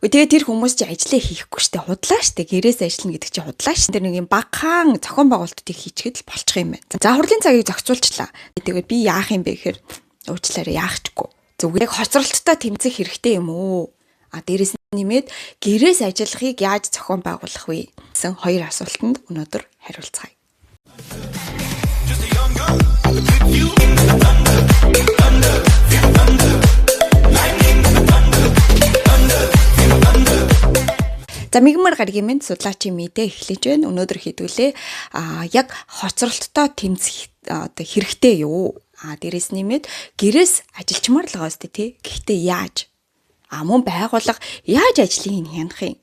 Тэгээд тэр хүмүүс чи ажлаа хийхгүй штэ худлаа штэ гэрээс ажиллана гэдэг чи худлаа штэ. Тэр нэг юм багахан зохион байгуулалтыг хийчихэд л болчих юм байна. За хурлын цагийг зохицуулчлаа. Тэгээд би яах юм бэ гэхээр уучлаарай яахчгүй. Зүгээр яг хоцролттой тэмцэх хэрэгтэй юм уу? Дээрээс нэмээд гэрээс ажиллахыг яаж зохион байгуулах вэ гэсэн хоёр асуултанд өнөөдөр хариулцгаая. За мигмар гаргийн мэд судлаачийн мэдээ эхлэж байна. Өнөөдөр хэдүүлээ яг хоцролттой тэмцэх хэрэгтэй юу? Дээрээс нэмээд гэрээс ажилчмаар л байгаа сте тий. Гэхдээ яаж? Мөн байгууллага яаж ажлыг хянах юм?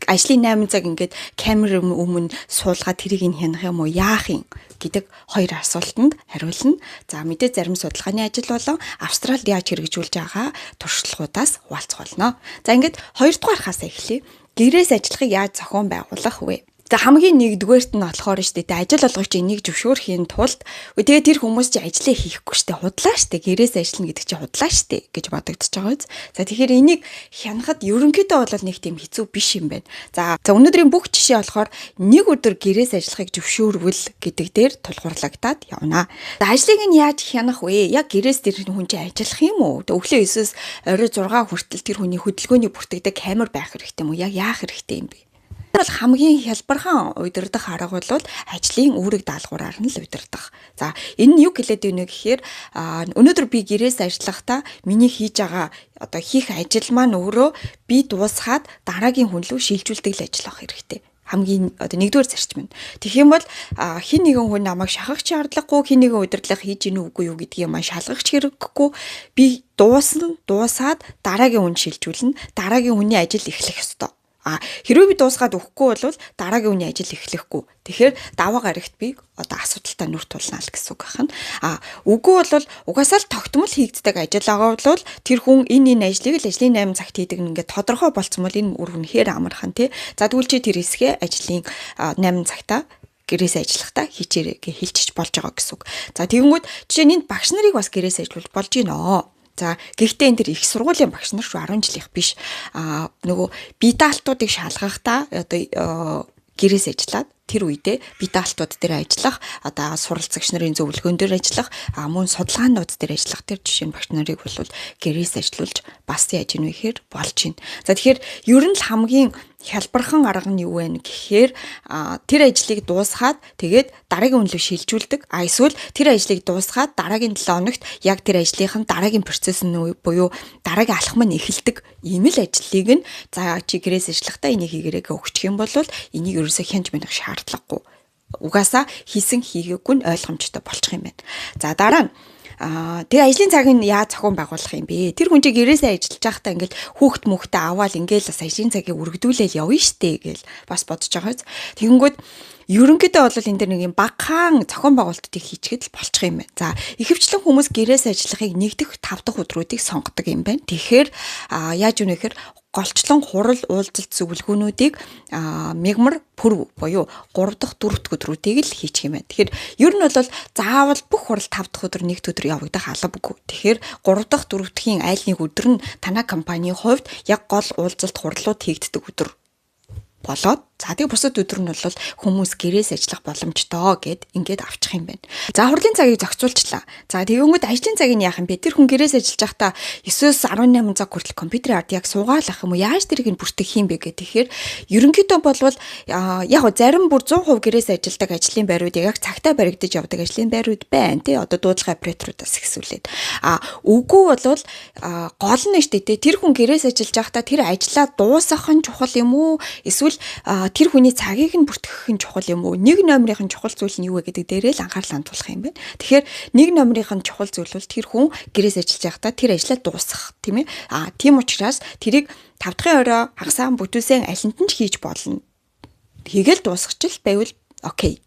Ажлын 8 цаг ингээд камер өмнө суулгаад тэрийг хянах юм уу? Яах юм гэдэг хоёр асуултанд хариулна. За мэдээ зарим судалгааны ажил болон Австралид яаж хэрэгжүүлж байгаа туршлагуудаас хуваалцуулна. За ингээд хоёрдугаархаас эхлэе. Гэрээс ажиллахыг яаж зохион байгуулах вэ? За хамгийн нэгдүгээрт нь болохоор штэ ажил олгогч энийг зөвшөөрөхийн тулд тэгээд тэр хүмүүс чи ажлаа хийхгүй штэ худлаа штэ гэрээс ажиллана гэдэг чи худлаа штэ гэж бодогдож байгаа үз. За тэгэхээр энийг хянахад ерөнхийдөө бол нэг тийм хэцүү биш юм байна. За өнөөдрийн бүх жишээ болохоор нэг өдөр гэрээс ажиллахыг зөвшөөрвөл гэдэг дээр тулгуурлагдаад явна. За ажлыг нь яаж хянах вэ? Яг гэрээс тэр хүн чи ажиллах юм уу? Өглөө 9-с орой 6 хүртэл тэр хүний хөдөлгөөний бүртгэдэг камер байх хэрэгтэй юм уу? Яг яах хэрэгтэй юм бэ? Бол хамгийн хялбархан удирдах арга бол ажлын үүрэг даалгавраар нь л удирдах. За энэ нь юу хэлээд байна гэхээр өнөөдөр би гэрээс ажиллахдаа миний хийж байгаа хийх ажил маань өөрөө би дуусгаад дараагийн хүн рүү шилжүүлдэг л ажиллах хэрэгтэй. Хамгийн нэгдүгээр зарчим нь. Тэгэх юм бол хин нэгэн хүн намайг шахах шаардлагагүй, хин нэгэн удирдлага хийж ийн үгүй юу гэдгийг маань шалгах хэрэггүй. Би дуусаад дараагийн хүн шилжүүлнэ. Дараагийн хүний ажил эхлэх ёстой. Хэрвээ би дуусгаад өгөхгүй бол дараагийн үний ажил эхлэхгүй. Тэгэхээр даваа гарагт би асуудалтай нүр тулнаа л гэсэн үг байна. Үгүй бол угаасаа л тогтмол хийгддэг ажил байгаа бол тэр хүн энэ ажлыг л ажлын 8 цагт хийдэг ингээд тодорхой болцсон бол энэ үр үнэхээр амархан тий. За тэгвэл чи тэр хэсгээ ажлын 8 цагта гэрээс ажиллахдаа хийчээрэй гэж хэлчих болж байгаа гэсэн үг. За тэгэнгүүт жишээ нь багш нарыг бас гэрээс ажиллуулж болж гинөө. За гэхдээ энэ төр их сургуулийн багш нар шүү 10 жилийнх биш. Нөгөө бие даалтуудыг шалгахдаа гэрээс ажиллаад тэр үедээ бие даалтууд дээр ажиллах, суралцагч нарын зөвлөгөөн дээр ажиллах, мөн судалгаанууд дээр ажиллах тэр жишээ нь багш нарыг бол гэрээс ажиллуулж бас яаж ийн вэ гэхээр болж байна. За тэгэхээр ер нь л хамгийн хялбархан арга нь юу вэ гэхээр тэр ажлыг дуусгаад тэгээд дараагийн хүн рүү шилжүүлдэг. Эсвэл тэр ажлыг дуусгаад дараагийн 7 хоногт яг тэр ажлынхан дараагийн процесс нь буюу дараагийн алхам нь эхэлдэг. Ийм л ажлыг нь за чи гэрээс ажиллахдаа энийг хийгээрэй гэж өгчих юм бол энийг ерөөсөө хянж манах шаардлагагүй. Угаасаа хийсэн хийгээгүй нь ойлгомжтой болчих юм байна. За дараа нь тэр ажлын цагийг яаж зохион байгуулах юм бэ? Тэр хүн чинь гэрээсээ ажиллаж байхдаа ингээл хүүхд мөхтөө аваад ингээл бас ажлын цагийг үргэлжлүүлээл явна штэ гэж бас бодож байгаа. Тэгэнгүүт ерөнхийдөө бол энэ дэр нэг юм багахан зохион байгуулалтыг хийчихэд л болчих юм байна. За ихэвчлэн хүмүүс гэрээс ажиллахыг 1 дахь 5 дахь өдрүүдийг сонгодог юм байна. Тэгэхээр яаж өгнө гэхээр голчлон хурал уулзалт зөвлөгөөнүүдийг мегмар пүрв буюу 3 дахь 4 дахь өдрүүдийг л хийчих юм байна. Тэгэхээр ер нь бол заавал бүх хурал 5 дахь өдөр 1 өдөр явагдах албагүй. Тэгэхээр 3 дахь 4 дахьын айл нэг өдөр нь танай компанийн хувьд яг гол уулзалт хурлууд хийгддэг өдөр болоод за тэгээ бусад өдөр нь бол хүмүүс гэрээс ажиллах боломжтой гэд ингээд авчих юм байна. За хурлын цагийг зохицуулчлаа. За тэгэнгүүт ажлын цагийг яах юм бэ? Тэр хүн гэрээс ажиллаж байхдаа 9-с 18 цаг хүртэл компьютерийн ард яг суугаалах юм уу? Яаж тэрийг нь бүртгэх юм бэ гэхээр ерөнхийдөө болвол яг зарим бүр 100% гэрээс ажилладаг ажлын байрууд яг цагтаа баригдаж явдаг ажлын байрууд байна тий. Дуудлага операторудаас ихсүүлээд. Үгүй бол гол нь штэ тий. Тэр хүн гэрээс ажиллаж байхдаа тэр ажлаа дуусгах нь чухал юм уу? Эсвэл тэр хүний цагийг нь бүртгэх нь чухал юм уу? Нэг номерын чухал зүйл нь юу вэ гэдэг дээрээ л анхаарал хандуулах юм байна. Тэгэхээр нэг номерын чухал зүйл бол тэр хүн гэрээс ажиллаж байхдаа тэр ажлаа дуусгах тийм ээ. Тийм учраас тэрийг 5 дахь орой хагасаа бүтээсэн алинт нь ч хийж болно. Хийгээл дуусгачих байвал окей.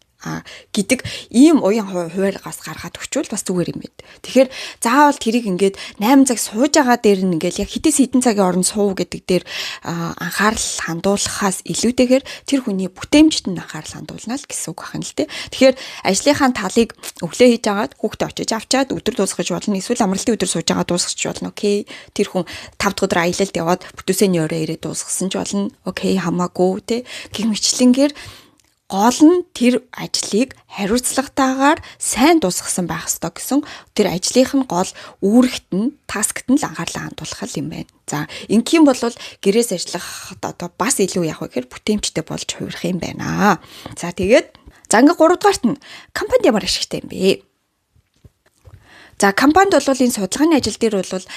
гэдэг ийм уян хуваарьгаас гаргаад өгчвөл бас зүгээр юм байна. Тэгэхээр заавал тэрийг ингээд 8 цаг сууж байгаа дээр нь ингээд яг хитээс хитэн цагийн орон суу гэдэг дээр анхаарал хандуулахаас илүүтэйгээр тэр хүний бүтээмжид нь анхаарал хандуулна л гэсэн үг байна л дээ. Тэгэхээр ажлынхаа талыг өглөө хийж агаад хүүхдээ очиж авчаад өдөр дуусгаж болно. Эсвэл амралтын өдөр сууж байгаа дуусгаж болно. Окей. Тэр хүн 5 дахь өдөр аялалд яваад бүтээсний өрөө ирээд дуусгасан ч болно. Окей, хамаагүй те. Гэх мэтлэнгээр гол нь тэр ажлыг хариуцлагатайгаар сайн дуусгасан байх ёстой гэсэн тэр ажлынх нь гол үүрэгт нь таскт нь л анхаарлаа хандуулах юм байна. За ингэх юм бол гэрээс ажиллах одоо бас илүү яг гэхээр бүтээмжтэй болж хувирах юм байна. За ингээд ингээ 3 дугаарт нь компанид ямар ашигтай юм бэ? За компанид бол энэ судалгааны ажил дээр бол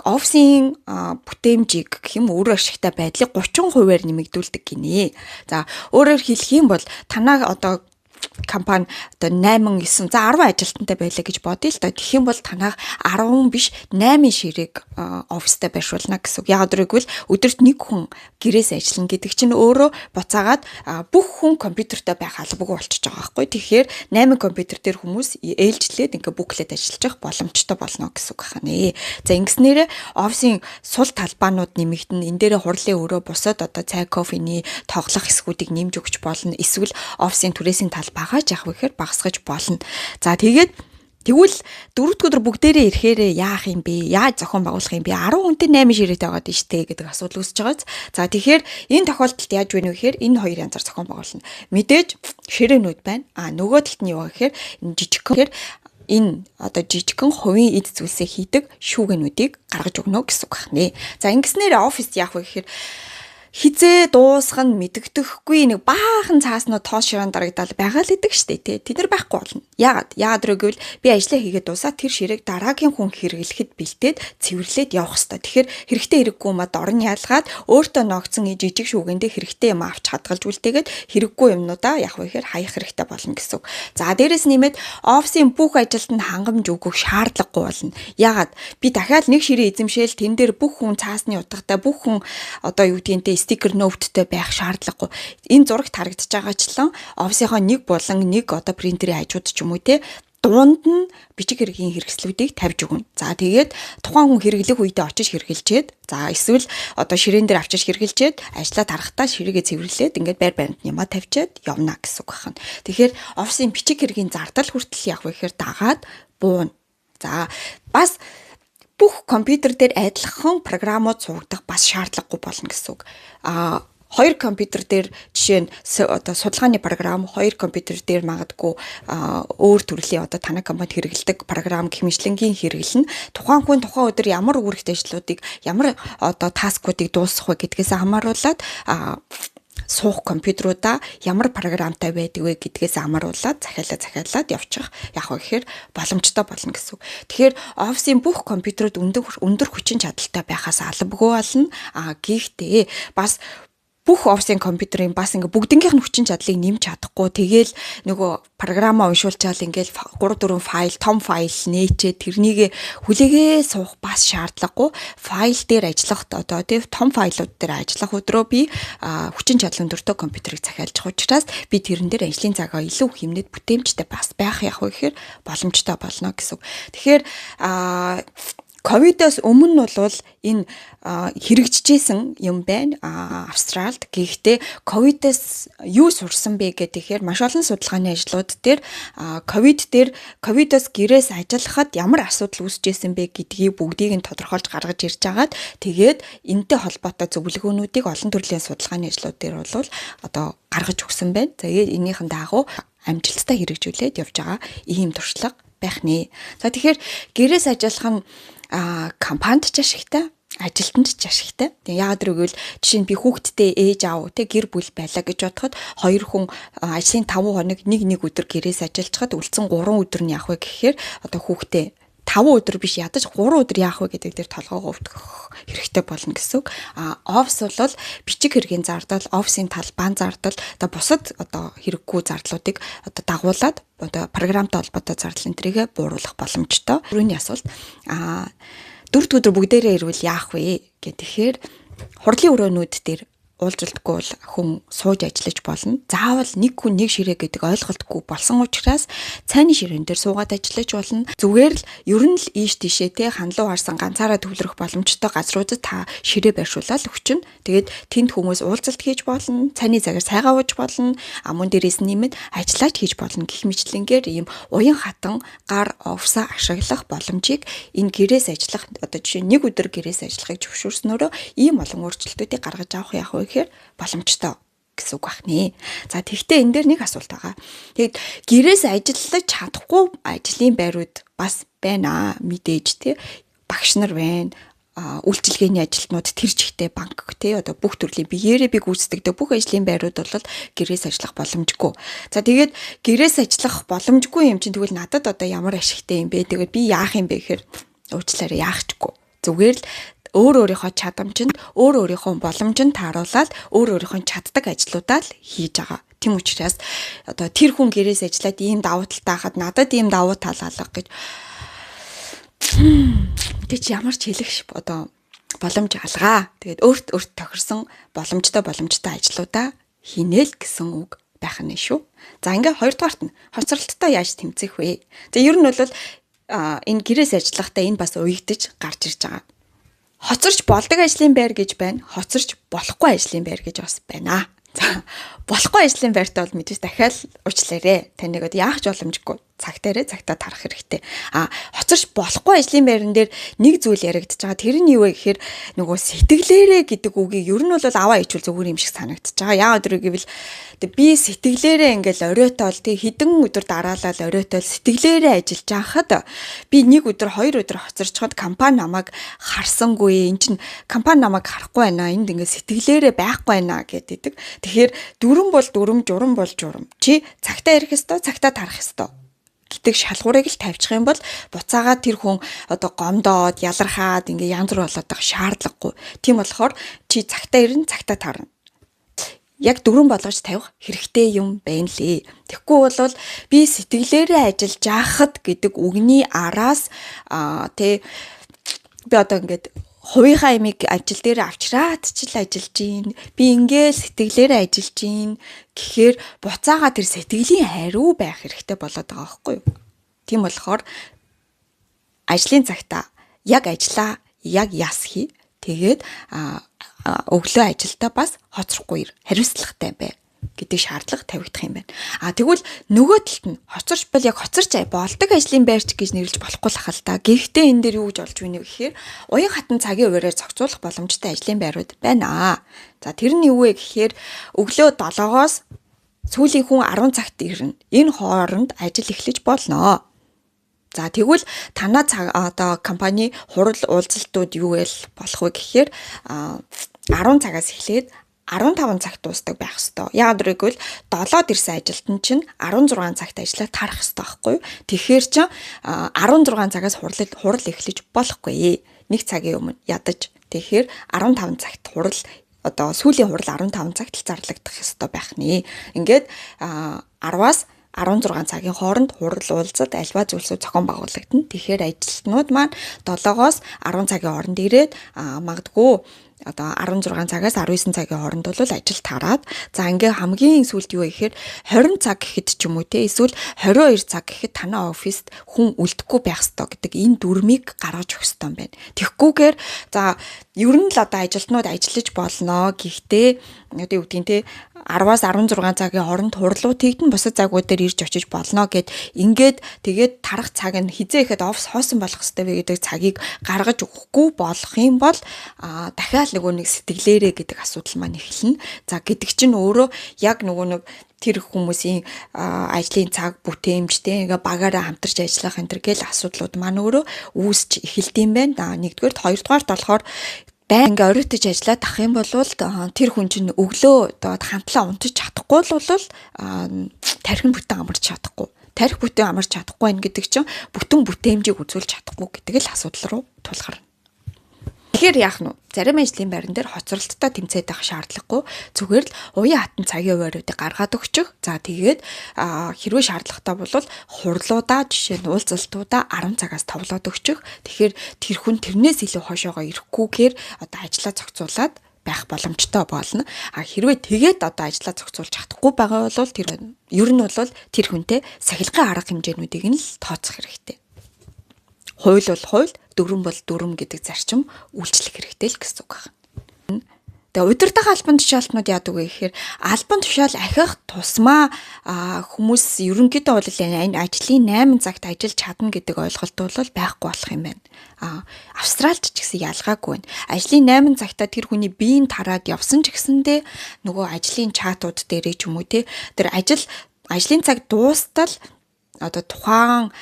офисын бүтээмжийг гэх юм өөр ашигтай байдлыг 30%-аар нэмэгдүүлдэг гинэ. За өөрөөр хэлэх юм бол танаа одоо компани одоо 8 9 за 10 ажилтнтай байлаа гэж бодъё л да. Тэгэх юм бол танах 10 биш 8 ширэг офистай байршуулна гэсэн үг. Яг өдрөг бол өдөрт нэг хүн гэрээс ажиллана гэдэг чинь өөрөө буцаагаад бүх хүн компьютертэй байх албагүй болчихж байгаа байхгүй. Тэгэхээр 8 компьютер дээр хүмүүс ээлжлээд ингээ бүклээд ажиллаж явах боломжтой болно гэсэн үг байна. За ингэснээрээ офисын сул талбаанууд нэмэгдэн энэ дээрээ хурлын өрөө бусад одоо цай кофений тоглох хэсгүүдийг нэмж өгч болно. Эсвэл офисын түрээсийн багаж явах гэхээр багасгаж болно. За тэгвэл 4 дахь өдөр бүгдээрээ ирэхээр яах юм бэ? Яаж зохион байгуулах юм бэ? 10 хүнтэй 8 ширээтэй байгаад штэ гэдэг асуудал үүсэж байгаа. За тэгэхээр энэ тохиолдолд яаж вэ гэхээр энэ хоёр янзаар зохион байгуулна. Мэдээж ширээнүүд байна. Нөгөө талд нь юу гэхээр жижигхэн энэ одоо жижигхэн хувийн эд зүйлсээ хийдэг шүүгэнүүдийг гаргаж өгнө гэсэн үг байна. За ингэснээр офис яах вэ гэхээр хизээ дуусгах нь мэдэгдэхгүй нэг баахан цааснууд тоос ширaan дарагдал байгаа л идэг штэ тий. Тэд нар байхгүй болно. Яагаад гэвэл би ажлаа хийгээд дуусаад тэр ширээг дараагийн хүн хэрэглэхэд бэлдээд цэвэрлээд явах хэрэгтэй. Тэгэхээр хэрэгтэй хэрэггүй юмад орон ялгаад өөртөө ногцсон жижиг шүүгэндээ хэрэгтэй юм авч хадгалж үлдээгээд хэрэггүй юмнуудаа яг вэ гэхээр хаях хэрэгтэй болно гэсэн үг. За дээрэс нэмээд офисын бүх ажилтнанд хангамж өгөх шаардлагагүй болно. Яагаад би дахиад нэг ширээ эзэмшээл тэн дээр бүх хүн цаасны утгатай бүх хүн одоо юу гэдгийг стикер ноуттэй байх шаардлагагүй. Энэ зурагт харагдаж байгаачлан офисынхоо нэг болон нэг одоо принтерийн хажууд ч юм уу те дунд нь бичиг хэргийн хэрэгслүүдийг тавьж өгнө. За тэгээд тухайн хүн хэрэглэх үедээ очиж хэрэгэлчээд за эсвэл одоо ширээн дээр авчиж хэрэгэлчээд ажлаа тарахтаа ширээгээ цэвэрлээд ингээд байр баримт нямаа тавьчаад явна гэсэн үг байна. Тэгэхээр офисын бичиг хэргийн зардал хүртэл явах гэхээр дагаад бууна. За бас бүх компьютер дээр адилхан програмууд суугдах бас шаардлагагүй болно гэсэн үг. Хоёр компьютер дээр жишээ нь одоо судалгааны програм, хоёр компьютер дээр магадгүй өөр төрлийн одоо танай компанид хэрэгэлдэг програм гэх мэтлэнгийн хэрэглэн тухайн хүн тухайн өдөр ямар үүрэгтэй ажлуудыг ямар одоо таскуудыг дуусгах вэ гэдгээс хамааруулаад суух компьютеруудаа ямар програмтай байдаг вэ гэдгээс хамааруулаад захиалаад явчих яг вэ гэхээр боломжтой болно гэсэн үг. Тэгэхээр офисын бүх компьютерууд өндөр хүчин чадалтай байхаас албагүй болно. Гэхдээ бас бүх офисын компьютерийн бас ингээ бүгднгийнх нь хүчин чадлыг нэмж чадахгүй тэгээл нөгөө програмаа уншуулчаал ингээл 3 4 файл том файл нээчээ тэрнийг хүлээгээ суух бас шаардлагагүй файл дээр ажиллах одоо тийм том файлууд дээр ажиллах өдрөө би хүчин чадал өндөртэй компьютерийг захиалж байгаа учраас би тэрэн дээр ажлын цагаа илүү хэмнээд бүтээмжтэй бас байх яг вэ гэхээр боломжтой болно гэсэн. Тэгэхээр ковидоос өмнө бол энэ хэрэгжижсэн юм байна. Австралид гэхдээ ковидоос юу сурсан бэ гэхээр маш олон судалгааны ажлууд дээр ковидоос гэрээс ажиллахад ямар асуудал үүсчихсэн бэ гэдгийг бүгдийг нь тодорхойлж гаргаж ирж байгаад тэгээд энэтэй холбоотой зөвлөгөөнүүдийг олон төрлийн судалгааны ажлууд дээр бол одоо гаргаж өгсөн байна. Тэгээд энийхэн дагуу амжилттай хэрэгжүүлээд явж байгаа ийм туршлага байх нэ. За тэгэхээр гэрээс ажиллах нь компанид ч ашигтай, ажилтнанд ч ашигтай. Тэгээ яагаад гэвэл жишээ нь би хүүхдтэй ээж аав те гэр бүл байлаа гэж бодоход хоёр хүн ажлын 5 хоног нэг өдөр гэрээс ажиллахад үлдсэн 3 өдөр нь явах вэ гэхээр одоо хүүхдээ 5 өдөр биш ядаж 3 өдөр яах вэ гэдэг дээр толгоогоо өвтгөх хэрэгтэй болно гэсэн үг. Офис бол бичиг хэргийн зардал, офисын талбайн зардал, одоо бусад одоо хэрэггүй зардлуудыг одоо дагуулад одоо програмтай холбоотой зардал энтрийгээ бууруулах боломжтой. Түрүүний асуулт 4 өдөр бүгдээрээ ирвэл яах вэ гэхээр хурлын өрөөнүүд дээр уулзалтгүй бол хүн сууж ажиллаж болно. Заавал нэг хүн нэг ширээ гэдэг ойлголтгүй болсон учраас цайны ширээн дээр суугаад ажиллаж болно. Зүгээр л ер нь л ийш тийшээ те хандлуу харсан ганцаараа төвлөрөх боломжтой газруудад та ширээ байршуулаад өгчнө. Тэгээд тэнд хүмүүс уулзалт хийж болно. Цайны цагаар сайгаа ууж болно. Мөн дээрээс нэмээд ажиллаж хийж болно гэх мэтлэнгээр ийм уян хатан гар овсоо ашиглах боломжийг энэ гэрээс ажиллах одоо жишээ нэг өдөр гэрээс ажиллахыг зөвшөөрснөөрөө ийм олон өөрчлөлтүүдийг гаргаж авах яах вэ гэхээр боломжтой гэсэн үг байна. За тэгвэл энэ дээр нэг асуулт байгаа. Тэгэд гэрээс ажиллаж чадахгүй ажлын байрууд бас байна. Мэдээж тий багш нар байна. Үйлчилгээний ажилтнууд тэр жигтэй банк тий одоо бүх төрлийн биеэрээ би гүйцэтгэдэг бүх ажлын байрууд бол гэрээс ажиллах боломжгүй. За тэгээд гэрээс ажиллах боломжгүй юм чинь тэгвэл надад одоо ямар ашигтай юм бэ? Тэгээд би яах юм бэ гэхээр уучлаарай яахчгүй. Зүгээр л өөрийнхөө чадамжинд өөрийнхөө боломжинд тааруулаад өөрийнхөө чаддаг ажлуудаа л хийж байгаа. Тийм учраас одоо тэр хүн гэрээс ажиллаад ийм давуу талтай хахад надад ийм давуу тал алга гэж тэг чи ямар ч хэлэх одоо боломж алгаа. Тэгээд өөрт тохирсон боломжтой ажлуудаа хийнэ л гэсэн үг байх нь шүү. За ингээ хоёрдугаарт нь хоцролттой яаж тэмцэх вэ? За ер нь бол энэ гэрээс ажиллахдаа энэ бас уягдаж гарч ирж байгаа. Хоцорч болдог ажлын байр гэж байна. Хоцорч болохгүй ажлын байр гэж бас байна. За болохгүй ажлын байртаа бол мэдээж дахиад уучлаарай. Таныг яах ч боломжгүй. Цагтаараа цагтаа тарах хэрэгтэй. Хоцорч болохгүй ажлын байран дээр нэг зүйл яригдчихэж байгаа. Тэр нь юу вэ гэхээр нөгөө сэтгэлээрээ гэдэг үгийг ер нь бол аваа ичүүл зүгээр юм шиг санагдчихж байгаа. Яагаад гэвэл би сэтгэлээрээ ингээл оройтол тий хідэн өдөр дараалал оройтол сэтгэлээрээ ажиллаж байхад би нэг өдөр хоёр өдөр хоцорчход компани намайг харсангүй. Энд чинь компани намайг харахгүй байна. Энд ингээд сэтгэлээрээ байхгүй байна гэдэг. Тэгэхээр дүрэн бол дүрм, журам бол журам. Чи цагтаа ирэх ёстой, цагтаа тарах ёстой гэдэг шалгуурыг л тавьчих юм бол буцаагаад тэр хүн одоо гомдоод ялархаад ингээ янз бүр болоод байгаа шаардлагагүй. Тийм болохоор чи цагтаа ирнэ, цагтаа тарна. Яг дөрөв болгож тавих хэрэгтэй юм байна лээ. Тэгэхгүй бол би сэтгэлээрээ ажиллаж яахад гэдэг үгний араас би одоо ингээд хувийнхаа ямиг ажил дээр авчраад ч л ажиллаж гин. Би ингээл сэтгэлээрээ ажиллаж гин гэхээр буцаага тэр сэтгэлийн хариу байх хэрэгтэй болоод байгаа байхгүй юу? Тийм болохоор ажлын цагтаа яг ажиллаа, яг яс хий. Тэгээд өглөө ажилдаа бас хоцрохгүй хариуцлагатай бай гэдэг шаардлага тавигдах юм байна. Тэгвэл нөгөө талд нь хоцорч бол яг хоцорч болдог ажлын байрч гэж нэрлэж болохгүй л ахал та. Гэхдээ энэ дээр юу гэж олж байна вэ гэхээр уян хатан цагийн хуваараар зохицуулах боломжтой ажлын байрууд байна. За тэр нь юу вэ гэхээр өглөө 7-оос сүүлийн хүн 10 цагт ирнэ. Энэ хооронд ажил эхлэж болно. За тэгвэл танаа одоо компани хурал уулзалтууд юу вэ болох вэ гэхээр 10 цагаас эхлээд 15 цагт дуусдаг байх ёстой. Яг гэвэл 7-д ирсэн ажилтан чинь 16 цагт ажиллаад тарах ёстой байхгүй юу? Тэгэхээр чинь 16 цагаас хурал эхлэж болохгүй. Нэг цагийн өмнө ядаж. Тэгэхээр 15 цагт хурал одоо сүүлийн хурал 15 цагт л зарлагдах ёстой байх нэ. Ингээд 10-аас 16 цагийн хооронд хурал уулзалт альва зүйлсүүд зохион байгуулагдана. Тэгэхээр ажилтнууд маань 7-оос 10 цагийн хооронд ирээд магадгүй одоо 16 цагаас 19 цагийн хооронд бол ажил тараад за ингээ хамгийн сүүлд юу гэхээр 20 цаг гэхэд ч юм уу те эсвэл 22 цаг гэхэд танаа оффист хүн үлдэхгүй байх ёстой гэдэг энэ дүрмийг гаргаж өгөх ёстой юм байна. Тэгхгүйгээр за ер нь л одоо ажилтнууд ажиллаж болно. Гэхдээ одоо юу гэдгийг те 10-аас 16 цагийн хооронд хурлууд тэгдэн бусад цагууд дээр ирж очиж болно гэд ингээд тэгээд тарах цаг нь хизээ ихэд офс хоосон болох ёстой вэ гэдэг цагийг гаргаж өгөхгүй болох юм бол дахиад нөгөө нэг сэтгэлээрээ гэдэг асуудал маань эхэлнэ. За гэдэг чинь өөрөө яг нөгөө нэг тэр хүмүүсийн ажлын цаг бүтээмжтэй ингээ багаараа хамтарч ажиллах энэ төр гэл асуудлууд маань өөрөө үүсч эхэлдэм байна. Нэгдүгээрт хоёрдугаарт болохоор байн ингээ оройтож ажиллаад ах юм бол тэр хүн чинь өглөө одоо хамтлаа унтаж чадахгүй бол тархин бүтэн амарч чадахгүй. Тарих бүтэн амарч чадахгүй байх гэдэг чинь бүтэн бүтээмжийг үзүүлж чадахгүй гэдэг л асуудал руу тулгарна. Тэгэхээр яах нь вэ? Зарим ажлын байран дээр хоцролттой тэмцээд байх шаардлагагүй. Зүгээр л уян хатан цагийн хувааруудыг гаргаад өгчих. За тэгээд хэрвээ шаардлагатай бол хурлуудаа жишээ нь уулзалтуудаа 10 цагаас товлоод өгчих. Тэгэхээр тэр хүн тэрнээс илүү хойшоогоо ирэхгүйгээр одоо ажлаа зохицуулаад байх боломжтой болно. Хэрвээ тэгээд одоо ажлаа зохицуулж чадахгүй байгаа бол тэр ер нь бол тэр хүнтэй сахилгын арга хэмжээнүүдийг нь л тооцох хэрэгтэй. Хууль бол хууль, дүрм бол дүрм гэдэг зарчим үйлчлэх хэрэгтэй л гэсэн үг байна. Тэгээ удирдах албан тушаалтнууд яадаг вэ гэхээр албан тушаал ахих тусмаа хүмүүс ерөнхийдөө бол энэ ажлын 8 цагт ажиллаж чадна гэдэг ойлголт бол байхгүй болох юм байна. Австралид ч гэсэн ялгаагүй байна. Ажлын 8 цагтаа тэр хүний биеийн тараад явсан ч гэсэндээ нөгөө ажлын чатууд дээрээ ч юм уу тэр ажлын цаг дуустал одоо тухайн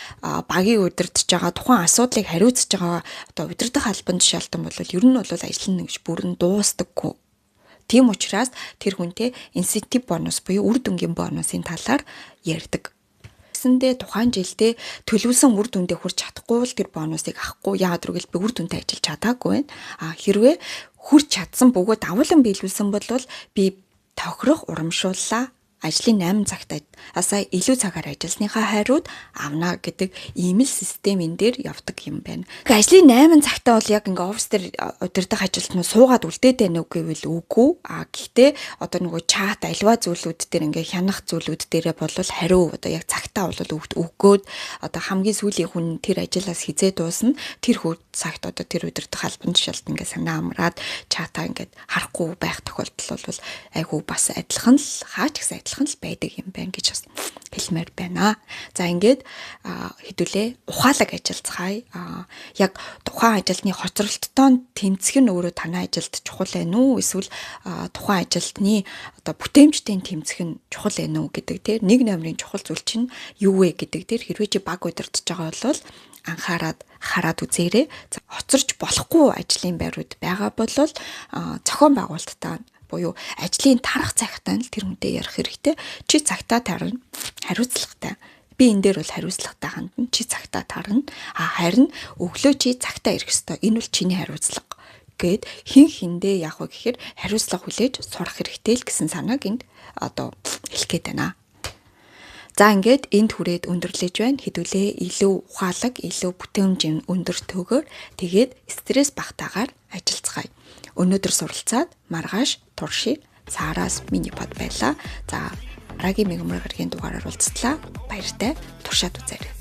багийг удирдах байгаа тухайн асуудлыг хариуцж байгаа одоо удирдах албан тушаалтан бол ер нь бол ажил нь гэж бүрэн дуустдаггүй. Тийм учраас тэр хүнтэй инсентив бонус буюу үр дүнгийн бонусын талаар ярьдаг. Гэсэндээ тухайн жилдээ төлөвлөсөн үр дүндээ хүрч чадахгүй бол тэр бонусыг авахгүй. Яагаад гэвэл би үр дүнтэй ажиллаж чадаагүй байна. Хэрвээ хүрч чадсан бөгөөд давуулан биелүүлсэн бол би тохирох урамшууллаа. Ажлын 8 цагт асаа илүү цагаар ажилласныхаа хариуд авна гэдэг ийм л систем энэ дээр явдаг юм байна. Ажлын 8 цагтаа бол яг ингээ офис дээр удирдах ажилтнууд суугаад үлдээд байна уу гэвэл үгүй. Гэхдээ одоо нөгөө чат альва зүйлүүд дээр ингээ хянах зүйлүүд дээрээ бол хариу одоо яг цагтаа бол өгөөд одоо хамгийн сүүлийн хүн тэр ажлаас хизээ дуусна. Тэр цагт одоо тэр удирдах албан тушаалт ингээ санаа амраад чатаа ингээ харахгүй байх тохиолдол бол айгүй бас адилхан л хаач гэсэн адилхан л байдаг юм байна гэж бас хэлмээр байна. За ингээд хэдүүлээ ухаалаг ажиллацгаая. Яг тухайн ажилтны хоцролттой тэмцэх нь өөрөө танай ажилд чухал байна уу? Эсвэл тухайн ажилтны одоо бүтээмжтэй тэмцэх нь чухал байна уу гэдэг тэр нэг номерын чухал зүйл чинь юу вэ гэдэг тэр хэрвээ чи баг удирдах байгаа бол анхаарад хараад үзээрэй. Хоцорч болохгүй ажлын байрууд байгаа бол зохион байгуулалтаа буюу ажлын тарах цагтаа л тэр хүнтэй ярих хэрэгтэй. Чи цагтаа тарна, хариуцлагатай. Би энэ дээр бол хариуцлагатай хандна. Чи цагтаа тарна. Харин өглөө чи цагтаа ирэх ёстой. Энэ бол чиний хариуцлага гэд хин хиндээ яг вэ гэхээр хариуцлага хүлээж сурах хэрэгтэй л гэсэн санааг энд одоо хэлэх гээд байна. За ингээд энд хүрээд өндөрлөж байна. Хэдүүлээ илүү ухаалаг, илүү бүтээмж өндөр төгөөр тэгээд стресс багтаагаар ажиллацгаая. Өнөөдөр суралцаад маргааш туршия цаараас миний под байлаа. За дараагийн мегамар гарагийн дугаараар уулзтлаа. Баяртай туршаад үзээрэй.